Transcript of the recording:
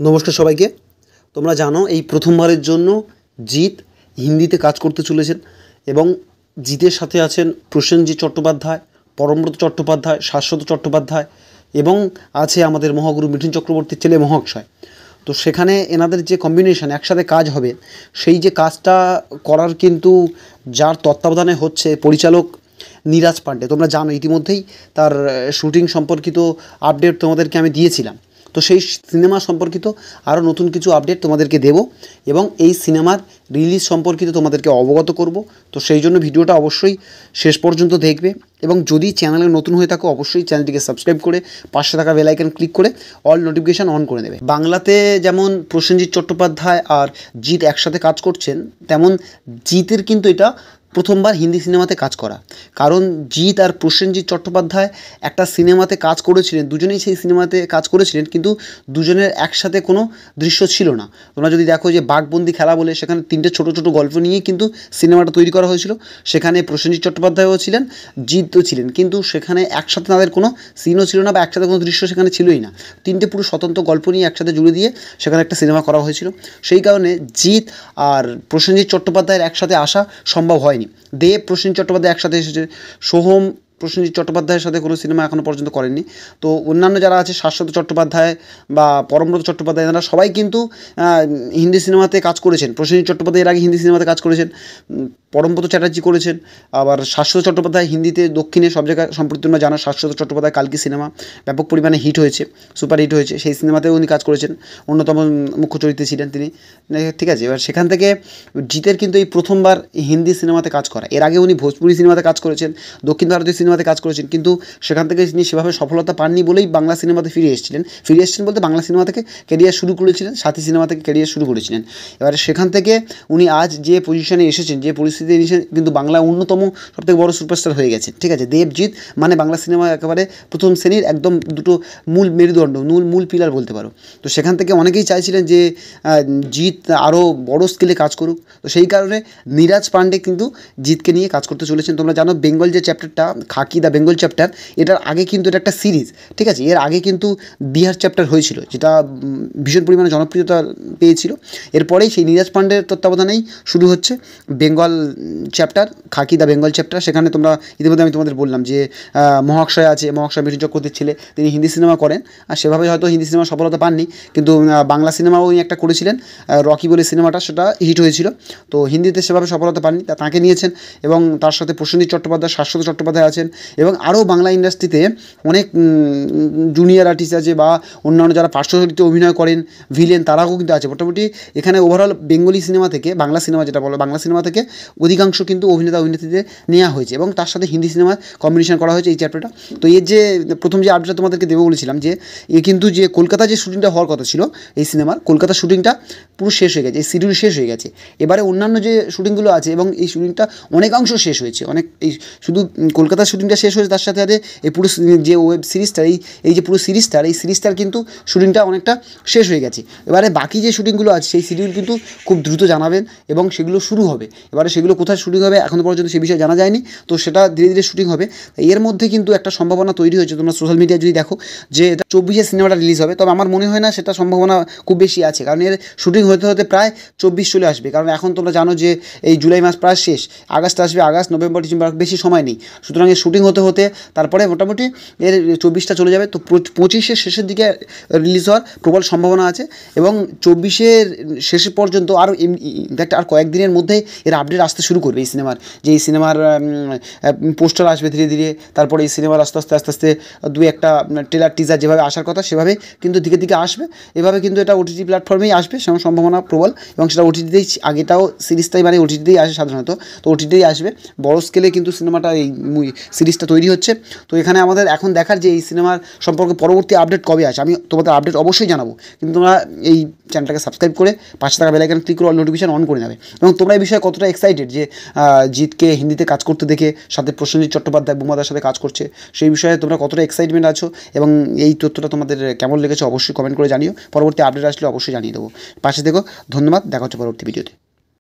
নমস্কার সবাইকে। তোমরা জানো এই প্রথমবারের জন্য জিৎ হিন্দিতে কাজ করতে চলেছেন এবং জিতের সাথে আছেন প্রসেনজিৎ চট্টোপাধ্যায়, পরমব্রত চট্টোপাধ্যায়, শাশ্বত চট্টোপাধ্যায় এবং আছে আমাদের মহাগুরু মিঠুন চক্রবর্তীর ছেলে মহাক্ষয়। তো সেখানে এনাদের যে কম্বিনেশন একসাথে কাজ হবে, সেই যে কাজটা করার কিন্তু যার তত্ত্বাবধানে হচ্ছে পরিচালক নীরাজ পাণ্ডে। তোমরা জানো ইতিমধ্যেই তার শুটিং সম্পর্কিত আপডেট তোমাদেরকে আমি দিয়েছিলাম। তো সেই সিনেমা সম্পর্কিত আরও নতুন কিছু আপডেট তোমাদেরকে দেব এবং এই সিনেমার রিলিজ সম্পর্কিত তোমাদেরকে অবগত করব। তো সেই জন্য ভিডিওটা অবশ্যই শেষ পর্যন্ত দেখবে এবং যদি চ্যানেলে নতুন হয়ে থাকো অবশ্যই চ্যানেলটিকে সাবস্ক্রাইব করে পাশে থাকা বেল আইকন ক্লিক করে অল নোটিফিকেশান অন করে দেবে। বাংলাতে যেমন প্রসেনজিৎ চট্টোপাধ্যায় আর জিৎ একসাথে কাজ করছেন, তেমন জিতের কিন্তু এটা প্রথমবার হিন্দি সিনেমাতে কাজ করা। কারণ জিৎ আর প্রসেনজিৎ চট্টোপাধ্যায় একটা সিনেমাতে কাজ করেছিলেন, দুজনেই সেই সিনেমাতে কাজ করেছিলেন, কিন্তু দুজনের একসাথে কোনো দৃশ্য ছিল না। তোমরা যদি দেখো যে বাঘবন্দি খেলা বলে, সেখানে তিনটে ছোটো ছোটো গল্প নিয়ে কিন্তু সিনেমাটা তৈরি করা হয়েছিল। সেখানে প্রসেনজিৎ চট্টোপাধ্যায়ও ছিলেন, জিৎও ছিলেন, কিন্তু সেখানে একসাথে তাদের কোনো সিনও ছিল না বা একসাথে কোনো দৃশ্য সেখানে ছিলই না। তিনটে পুরো স্বতন্ত্র গল্প নিয়ে একসাথে জুড়ে দিয়ে সেখানে একটা সিনেমা করা হয়েছিল। সেই কারণে জিৎ আর প্রসেনজিৎ চট্টোপাধ্যায়ের একসাথে আসা সম্ভব হয়নি। দেব প্রসেনজিৎ চট্টোপাধ্যায় একসাথে এসেছে, সোহম প্রসেনজিৎ চট্টোপাধ্যায়ের সাথে কোনো সিনেমা এখনও পর্যন্ত করেননি। তো অন্যান্য যারা আছে শাশ্বত চট্টোপাধ্যায় বা পরমব্রত চট্টোপাধ্যায়, এনারা সবাই কিন্তু হিন্দি সিনেমাতে কাজ করেছেন। প্রসেনজিৎ চট্টোপাধ্যায় এর আগে হিন্দি সিনেমাতে কাজ করেছেন, পরমব্রত চ্যাটার্জি করেছেন, আবার শাশ্বত চট্টোপাধ্যায় হিন্দিতে দক্ষিণে সব জায়গায় সম্প্রতি তোমরা জানো শাশ্বত চট্টোপাধ্যায় কালকি সিনেমা ব্যাপক পরিমাণে হিট হয়েছে, সুপার হিট হয়েছে, সেই সিনেমাতেও উনি কাজ করেছেন, অন্যতম মুখ্য চরিত্রে ছিলেন তিনি। ঠিক আছে, এবার সেখান থেকে জিতের কিন্তু এই প্রথমবার হিন্দি সিনেমাতে কাজ করা। এর আগে উনি ভোজপুরি সিনেমাতে কাজ করেছেন, দক্ষিণ ভারতীয় সিনেমাতে কাজ করেছেন, কিন্তু সেখান থেকে তিনি সেভাবে সফলতা পাননি বলেই বাংলা সিনেমাতে ফিরে এসেছিলেন বলতে বাংলা সিনেমা থেকে ক্যারিয়ার শুরু করেছিলেন, সাথী সিনেমা থেকে ক্যারিয়ার শুরু করেছিলেন। এবারে সেখান থেকে উনি আজ যে পজিশনে এসেছেন, যে পরিস্থিতি এসে কিন্তু বাংলা অন্যতম সবথেকে বড় সুপারস্টার হয়ে গেছেন। ঠিক আছে, দেবজিৎ মানে বাংলা সিনেমা একেবারে প্রথম শ্রেণীর একদম দুটো মূল মেরুদণ্ড, মূল পিলার বলতে পারো। তো সেখান থেকে অনেকেই চাইছিলেন যে জিৎ আরও বড় স্কেলে কাজ করুক। তো সেই কারণে নীরাজ পাণ্ডে কিন্তু জিৎকে নিয়ে কাজ করতে চলেছেন। তোমরা জানো বেঙ্গল যে চ্যাপ্টারটা খাকি দ্য বেঙ্গল চ্যাপ্টার, এটার আগে কিন্তু এটা একটা সিরিজ। ঠিক আছে, এর আগে কিন্তু বিহার চ্যাপ্টার হয়েছিল, যেটা ভীষণ পরিমাণে জনপ্রিয়তা পেয়েছিল। এরপরেই সেই নীরাজ পাণ্ডের তত্ত্বাবধানেই শুরু হচ্ছে Bengal chapter, khaki the Bengal chapter. সেখানে তোমরা ইতিমধ্যে আমি তোমাদের বললাম যে মহাক্ষয় আছে, মহাক্ষয় মিঠুন চক্রবর্তীর ছেলে, তিনি হিন্দি সিনেমা করেন আর সেভাবে হয়তো হিন্দি সিনেমা সফলতা পাননি, কিন্তু বাংলা সিনেমাও উনি একটা করেছিলেন, রকি বলে সিনেমাটা, সেটা হিট হয়েছিল। তো হিন্দিতে সেভাবে সফলতা পাননি, তাকে নিয়েছেন এবং তার সাথে প্রসেনজিৎ চট্টোপাধ্যায়, শাশ্বত চট্টোপাধ্যায় আছেন এবং আরও বাংলা ইন্ডাস্ট্রিতে অনেক জুনিয়র আর্টিস্ট আছে বা অন্যান্য যারা পার্শ্ব চরিত্রে অভিনয় করেন, ভিলেন, তারাও কিন্তু আছে। মোটামুটি এখানে ওভারঅল বেঙ্গলি সিনেমা থেকে, বাংলা সিনেমা যেটা বলো, বাংলা সিনেমা থেকে অধিকাংশ কিন্তু অভিনেত্রীদের নেওয়া হয়েছে এবং তার সাথে হিন্দি সিনেমার কম্বিনেশন করা হয়েছে এই চ্যাপ্টারটা। তো এর যে প্রথম যে আপডেটটা তোমাদেরকে দেবো বলেছিলাম, যে এ কিন্তু যে কলকাতা যে শুটিংটা হওয়ার কথা ছিল এই সিনেমার, কলকাতা শুটিংটা পুরো শেষ হয়ে গেছে, এই শিডিউল শেষ হয়ে গেছে। এবারে অন্যান্য যে শুটিংগুলো আছে এবং এই শুটিংটা অনেকাংশ শেষ হয়েছে, অনেক, এই শুধু কলকাতার শুটিংটা শেষ হয়েছে, তার সাথে সাথে এই পুরো যে ওয়েব সিরিজটা, এই যে পুরো সিরিজটার, এই সিরিজটার কিন্তু শুটিংটা অনেকটা শেষ হয়ে গেছে। এবারে বাকি যে শুটিংগুলো আছে সেই শিডিউল কিন্তু খুব দ্রুত জানাবেন এবং সেগুলো শুরু হবে। এবারে সেগুলো কোথায় শুটিং হবে এখনও পর্যন্ত সে বিষয়ে জানা যায়নি, তো সেটা ধীরে ধীরে শুটিং হবে। এর মধ্যে কিন্তু একটা সম্ভাবনা তৈরি হয়েছে, তোমরা সোশ্যাল মিডিয়ায় যদি দেখো, যে এটা 24-এ সিনেমাটা রিলিজ হবে। তবে আমার মনে হয় না সেটা সম্ভাবনা খুব বেশি আছে, কারণ এর শুটিং হতে হতে প্রায় 24 চলে আসবে। কারণ এখন তোমরা জানো যে এই জুলাই মাস প্রায় শেষ, আগস্ট আসবে, আগস্ট, নভেম্বর, ডিসেম্বর, বেশি সময় নেই। সুতরাং এর শুটিং হতে হতে তারপরে মোটামুটি এর 24টা চলে যাবে। তো 25-এর শেষের দিকে রিলিজ হওয়ার প্রবল সম্ভাবনা আছে এবং 24-এর শেষ পর্যন্ত আরও ইনফ্যাক্ট আর কয়েকদিনের মধ্যেই এর আপডেট আসতে শুরু করবে এই সিনেমার, যে এই সিনেমার পোস্টার আসবে ধীরে ধীরে, তারপরে এই সিনেমার আস্তে আস্তে দু একটা ট্রেলার টিজার যেভাবে আসার কথা সেভাবে কিন্তু দিকে দিকে আসবে। এভাবে কিন্তু এটা ওটিটি প্ল্যাটফর্মেই আসবে, সেমন সম্ভাবনা প্রবল, এবং সেটা ওটিটিতেই, আগেটাও সিরিজটাই মানে ওটিটিতেই আসে সাধারণত, তো ওটিটিতেই আসবে। বড় স্কেলে কিন্তু সিনেমাটা, এই সিরিজটা তৈরি হচ্ছে। তো এখানে আমাদের এখন দেখার যে এই সিনেমার সম্পর্কে পরবর্তী আপডেট কবে আসে, আমি তোমাদের আপডেট অবশ্যই জানাবো, কিন্তু তোমরা এই চ্যানেলটাকে সাবস্ক্রাইব করে পাশে থাকা বেল আইকন ক্লিক করে অল নোটিফিকেশন অন করে নেবে। এবং তোমরা এই বিষয়ে কতটা এক্সাইটেড যে জিৎকে হিন্দিতে কাজ করতে দেখে, সাথে প্রসেনজিৎ চট্টোপাধ্যায় বুমাদার সাথে কাজ করছে, সেই বিষয়ে তোমরা কতটা এক্সাইটমেন্ট আছো এবং এই তথ্যটা তোমাদের কেমন লেগেছে অবশ্যই কমেন্ট করে জানিও। পরবর্তী আপডেট আসলে অবশ্যই জানিয়ে দেবো। পাশে দেখো, ধন্যবাদ, দেখা হচ্ছে পরবর্তী ভিডিওতে।